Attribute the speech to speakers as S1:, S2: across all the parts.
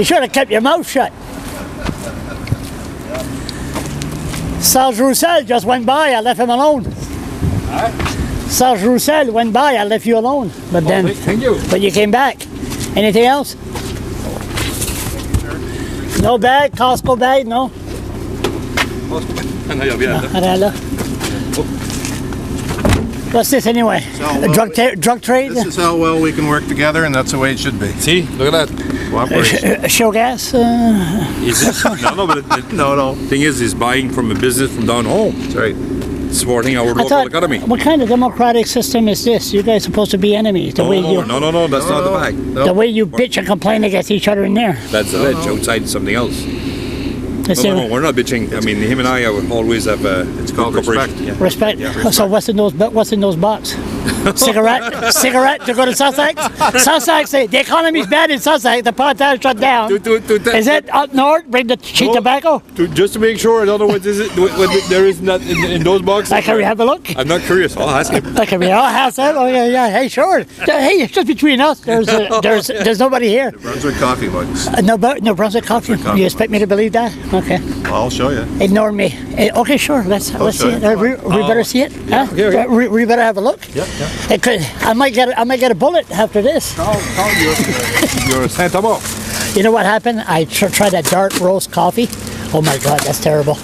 S1: You should have kept your mouth shut. Serge Roussel just went by. I left him alone. Serge Roussel went by. I left you alone. But then,
S2: thank you.
S1: But you came back. Anything else? No bag? Costco bag? No? What's this anyway? Drug trade?
S3: This is how well we can work together, and that's the way it should be.
S2: See, look at that.
S3: Cooperation.
S1: Show gas?
S2: Is it? No, but
S3: No.
S2: thing is, he's buying from a business from down home.
S3: That's right.
S2: Supporting our local economy.
S1: What kind of democratic system is this? You guys are supposed to be enemies. The way you,
S2: no, that's not the bag.
S1: The way you bitch and complain against each other in there.
S2: That's the ledge. Outside is something else. No, we're not bitching. I mean, him and I always have
S3: it's called respect.
S2: Yeah.
S1: Respect.
S3: Yeah, respect.
S1: So what's in those boxes? Cigarette to go to Sussex? Sussex, the economy's bad in Sussex. The podcast shut down. Is it up north? Bring the cheap tobacco?
S2: Just to make sure, I don't know what there is not in those boxes.
S1: Can we have a look?
S2: I'm not curious. I'll ask him.
S1: Can we all have some? Oh yeah. Hey, sure. Hey, it's just between us. There's nobody here.
S3: Brunswick coffee mugs.
S1: No Brunswick coffee. You expect me to believe that? Okay.
S3: I'll show you.
S1: Ignore me. Okay, sure. Let's see it. We better see it.
S2: Yeah,
S1: huh?
S2: okay.
S1: We better have a look.
S2: Yeah.
S1: It could. I might get a bullet after this.
S2: You're sent them up.
S1: You know what happened? I tried that dark roast coffee. Oh my God, that's terrible.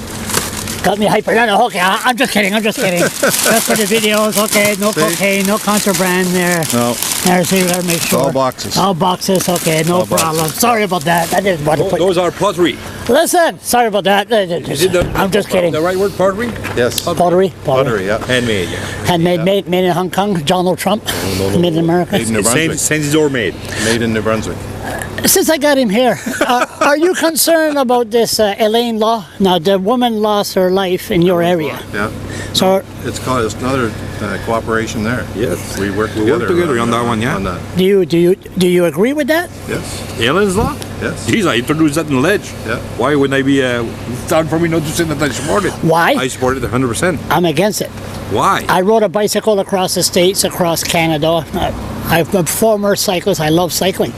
S1: Got me hyper. No, okay, I'm just kidding. Just for the videos. Okay, no cocaine, no contraband there.
S3: No.
S1: There's you gotta make sure.
S3: All boxes.
S1: All boxes. Okay, no problem.
S3: Boxes.
S1: Sorry about that. I didn't want to put.
S2: Those are pottery.
S1: Listen, sorry about that. I'm just kidding.
S2: The right word, pottery?
S3: Yes.
S1: Pottery.
S3: Yeah.
S2: Handmade, yeah.
S1: Handmade, made in Hong Kong. Donald Trump. Made in America.
S3: Made in New Brunswick.
S2: Since door made.
S3: Made in New Brunswick.
S1: Since I got him here, are you concerned about this Elaine law? Now, the woman lost her life in your area.
S3: Yeah.
S1: So
S3: It's another cooperation there.
S2: Yes.
S3: We work together
S2: on that one, yeah.
S3: On that.
S1: do you agree with that?
S3: Yes.
S2: Ellen's law?
S3: Yes.
S2: Jeez, I introduced that in the ledge.
S3: Yeah.
S2: Why wouldn't I be... it's hard for me not to say that I support it.
S1: Why?
S2: I support it 100%.
S1: I'm against it.
S2: Why?
S1: I rode a bicycle across the states, across Canada. I'm a former cyclist. I love cycling.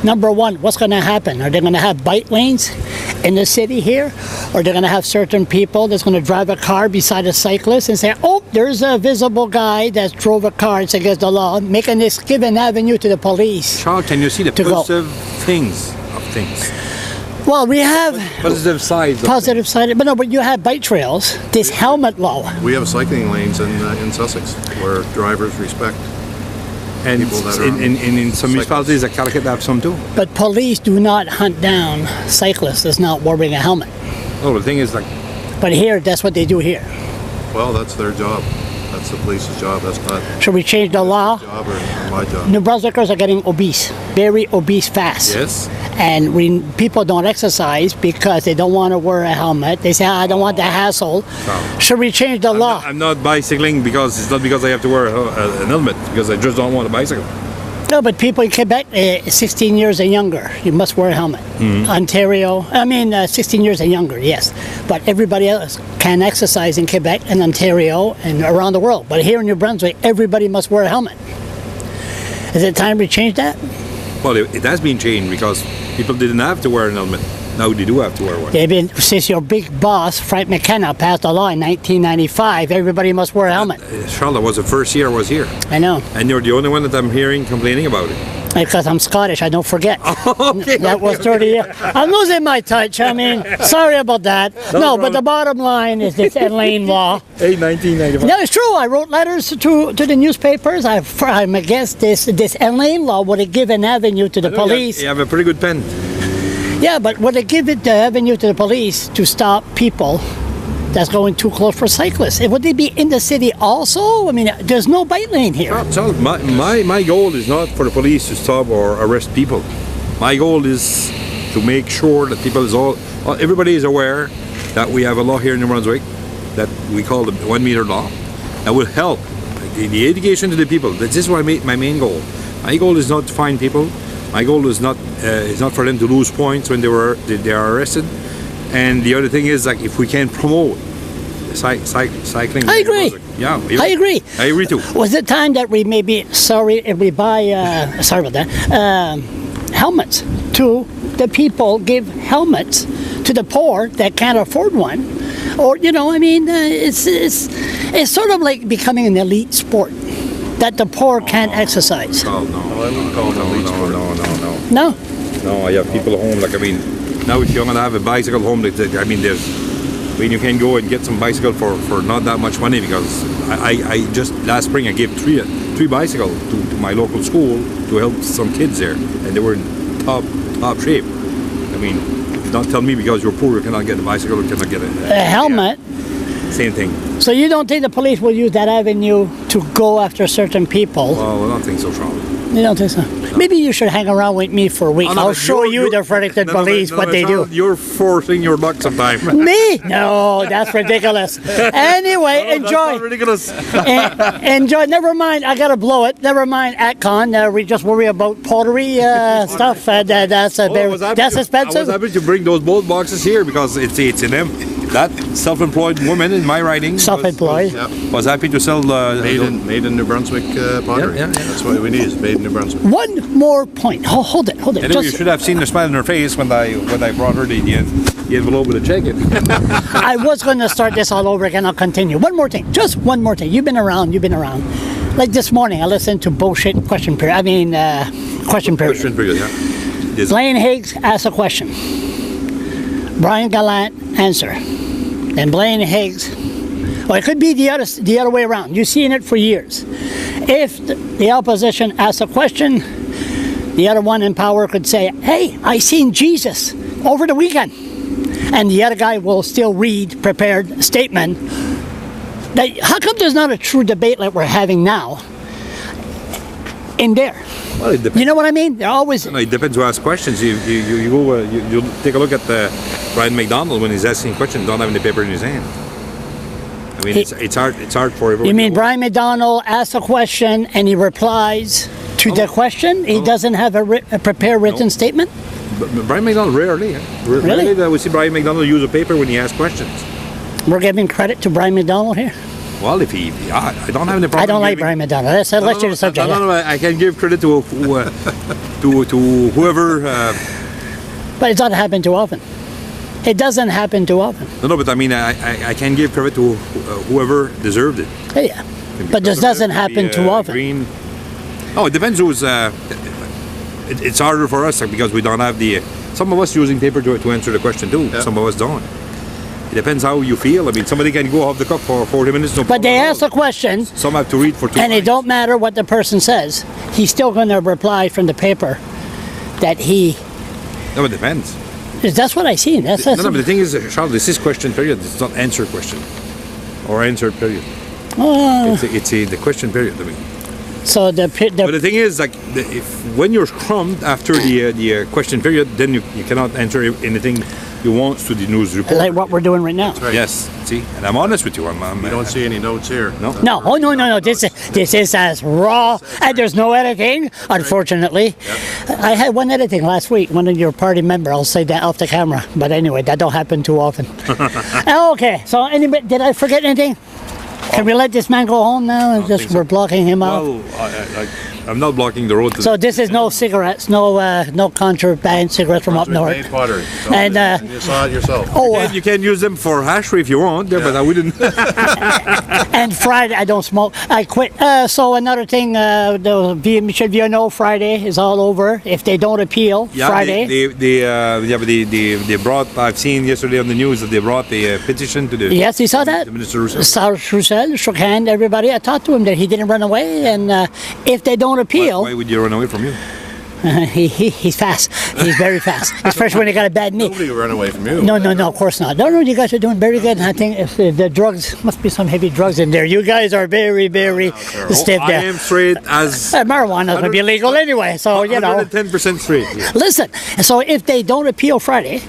S1: Number one, what's going to happen? Are they going to have bike lanes in the city here? Or they're going to have certain people that's going to drive a car beside a cyclist and say, oh, there's a visible guy that drove a car. It's against the law, making this give an avenue to the police.
S2: Charles, can you see the positive things of things?
S1: Well, we have
S2: positive sides.
S1: Positive side, but you have bike trails. This helmet law.
S3: We have cycling lanes in Sussex where drivers respect.
S2: And in some municipalities, Connecticut have some too.
S1: But police do not hunt down cyclists that's not wearing a helmet.
S2: Oh, the thing is like...
S1: But here, that's what they do here.
S3: Well, that's their job. That's the police's job. That's not
S1: Should we change the law?
S3: job or my job.
S1: New Brunswickers are getting obese, very obese fast.
S2: Yes.
S1: And when people don't exercise because they don't want to wear a helmet, they say, I don't want the hassle.
S2: No.
S1: Should we change the law?
S2: I'm not bicycling because it's not because I have to wear an helmet, because I just don't want a bicycle.
S1: No, but people in Quebec, 16 years and younger, you must wear a helmet. Ontario, 16 years and younger, yes. But everybody else can exercise in Quebec and Ontario and around the world. But here in New Brunswick, everybody must wear a helmet. Is it time to change that?
S2: Well, it has been changed because people didn't have to wear an helmet. Now they do have to wear one.
S1: Since your big boss, Frank McKenna, passed a law in 1995, everybody must wear a helmet.
S2: Charles, that was the first year I was here.
S1: I know.
S2: And you're the only one that I'm hearing complaining about it.
S1: Because I'm Scottish, I don't forget.
S2: Okay,
S1: that was 30 years. I'm losing my touch. Sorry about that. No, but the bottom line is this Elaine law.
S2: Hey, 1995.
S1: No, it's true. I wrote letters to the newspapers. I'm against this Elaine law. Would it give an avenue to the police?
S2: You have a pretty good pen.
S1: Yeah, but would it give it the avenue to the police to stop people that's going too close for cyclists? Would they be in the city also? There's no bike lane here.
S2: Charles, my goal is not for the police to stop or arrest people. My goal is to make sure that everybody is aware that we have a law here in New Brunswick that we call the 1 meter law that will help the education to the people. This is my main goal. My goal is not to fine people. My goal is not for them to lose points when they are arrested. And the other thing is, like, if we can promote cycling.
S1: I agree.
S2: Yeah,
S1: I agree.
S2: I agree too.
S1: Was it time that we maybe, sorry if we buy, sorry about that, helmets to the people, give helmets to the poor that can't afford one. Or, I mean, it's sort of like becoming an elite sport that the poor can't exercise.
S2: Oh, no.
S3: I wouldn't call it an elite sport.
S1: No?
S2: No, I have people at home, like, I mean, now if you're going to have a bicycle at home, I mean, you can go and get some bicycle for not that much money, because I just, last spring, I gave three bicycles to my local school to help some kids there, and they were in top shape. I mean, don't tell me because you're poor you cannot get a bicycle or cannot get
S1: a helmet.
S2: Same thing.
S1: So you don't think the police will use that avenue to go after certain people?
S2: Well, I don't think so, Sean.
S1: You don't think so? No. Maybe you should hang around with me for a week. I'll show you the Fredericton police what they do.
S2: You're forcing your luck sometime.
S1: Me? No, that's ridiculous. Anyway,
S2: no,
S1: enjoy.
S2: That's not ridiculous.
S1: Enjoy. Never mind. I gotta blow it. Never mind. AtCon. We just worry about pottery stuff. That's expensive.
S2: I was happy to bring those bolt boxes here because it's in them. That self-employed woman in my writing
S1: self-employed
S2: was happy to sell
S3: made in New Brunswick pottery. Yeah. That's what we need, is made in New Brunswick.
S1: One more point. Hold it.
S2: Anyway, you should have seen the smile on her face when I brought her the envelope with a check in.
S1: I was going to start this all over again. I'll continue. One more thing. Just one more thing. You've been around. Like this morning, I listened to bullshit question period. Question period.
S2: Question period, yeah.
S1: Blaine Higgs asked a question. Brian Gallant answer. Then Blaine Higgs, or it could be the other way around. You've seen it for years. If the opposition asks a question, the other one in power could say, hey, I seen Jesus over the weekend. And the other guy will still read prepared statement. Now, how come there's not a true debate like we're having now in there?
S2: Well, it depends.
S1: You know what I mean? They're always...
S2: It depends who asks questions. You go, you take a look at Brian McDonald when he's asking questions, don't have any paper in his hand. I mean, it's hard for everyone.
S1: You mean Brian McDonald asks a question and he replies to the question? He doesn't have a prepared written statement?
S2: But Brian McDonald rarely.
S1: Really?
S2: Rarely we see Brian McDonald use a paper when he asks questions.
S1: We're giving credit to Brian McDonald here?
S2: Well, I don't have any problem.
S1: I don't like Brian McDonald. Let's change the subject.
S2: No, I can give credit to whoever.
S1: But it doesn't happen too often. It doesn't happen too often.
S2: No, but I mean, I can give credit to whoever deserved it.
S1: Yeah, but this doesn't happen too often.
S2: No, it depends who's. It's harder for us because we don't have some of us using paper to answer the question too. Yeah. Some of us don't. It depends how you feel. I mean, somebody can go off the cuff for 40 minutes. No
S1: but they ask a question.
S2: Some have to read for 2
S1: And it don't matter what the person says. He's still going to reply from the paper that he...
S2: No, it depends.
S1: That's what I see.
S2: No, but the thing is, Charles, this is question period. It's not answer question. Or answer period. It's the question period, I mean.
S1: So
S2: but the thing is, like, when you're scrummed after the question period, then you cannot answer anything you want to the news report.
S1: Like what we're doing right now.
S3: Right.
S2: Yes. See, and I'm honest with you.
S3: You don't see any notes here.
S2: No.
S1: No. This is as raw, and there's no editing, unfortunately. Yep. I had one editing last week. One of your party members. I'll say that off the camera. But anyway, that don't happen too often. Okay. So anybody, did I forget anything? Can we let this man go home now? We're blocking him out.
S2: Well, I'm not blocking the road.
S1: So this is no cigarettes, no contraband cigarettes from up north.
S3: Made pottery.
S1: And
S3: you saw it yourself.
S2: You can use them for hash if you want, but I wouldn't.
S1: And Friday, I don't smoke. I quit. So another thing, the Michel Villeneuve Friday is all over. If they don't appeal, Friday.
S2: They brought. I've seen yesterday on the news that they brought the petition to the.
S1: Yes, you saw that.
S2: The Minister Roussel.
S1: Roussel shook hand. Everybody. I talked to him that he didn't run away, and if they don't appeal.
S2: Why would you run away from you?
S1: He's fast. He's very fast. Especially when he got a bad knee.
S3: Nobody will run away from you.
S1: No, of course not. No, you guys are doing very good. I think if the drugs, must be some heavy drugs in there. You guys are very, very stiff there.
S2: I am straight as...
S1: marijuana is going to be illegal anyway, so,
S2: 110% straight. Yeah.
S1: Listen, so if they don't appeal Friday,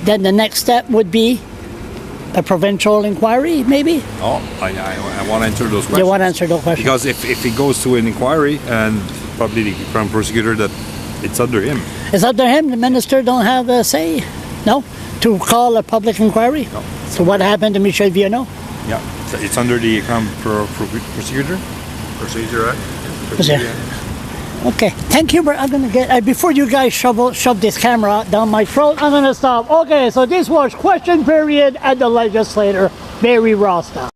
S1: then the next step would be a provincial inquiry, maybe?
S2: Oh, I want to answer those questions.
S1: You want to answer those questions?
S2: Because if it goes to an inquiry, and probably the Crown Prosecutor, that it's under him.
S1: It's under him? The Minister don't have a say? No? To call a public inquiry?
S2: No.
S1: So what happened to Michel Villeneuve?
S2: Yeah, it's under the Crown Prosecutor?
S3: Procedure Act?
S1: Okay, thank you. I'm gonna get before you guys shove this camera down my throat. I'm gonna stop. Okay, so this was question period at the legislator, Barry Rostock.